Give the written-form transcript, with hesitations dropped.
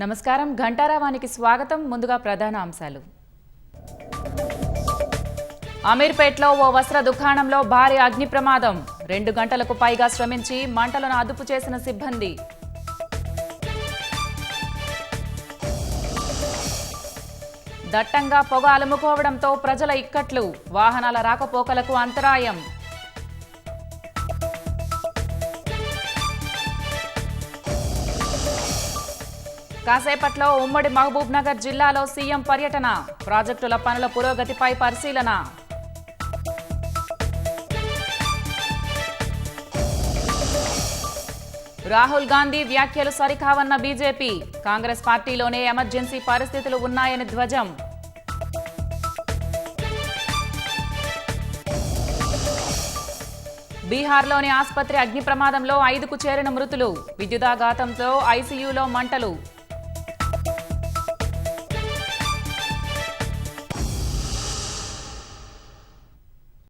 నమస్కారం ఘంటారావానికి స్వాగతం. ముందుగా ప్రధాన అంశాలు. అమీర్పేట్లో ఓ వస్త్ర దుకాణంలో భారీ అగ్ని ప్రమాదం. 2 గంటలకు పైగా శ్రమించి మంటలను అదుపు చేసిన సిబ్బంది. దట్టంగా పొగ అలుముకోవడంతో ప్రజల ఇక్కట్లు, వాహనాల రాకపోకలకు అంతరాయం. కాసేపట్లో ఉమ్మడి మహబూబ్ నగర్ జిల్లాలో సీఎం పర్యటన, ప్రాజెక్టుల పనుల పురోగతిపై పరిశీలన. రాహుల్ గాంధీ వ్యాఖ్యలు సరికావన్న బీజేపీ, కాంగ్రెస్ పార్టీలోనే ఎమర్జెన్సీ పరిస్థితులు ఉన్నాయని ధ్వజం. బీహార్లోని ఆసుపత్రి అగ్ని ప్రమాదంలో 5కు చేరిన మృతులు, విద్యుదాఘాతంతో ఐసీయూలో మంటలు.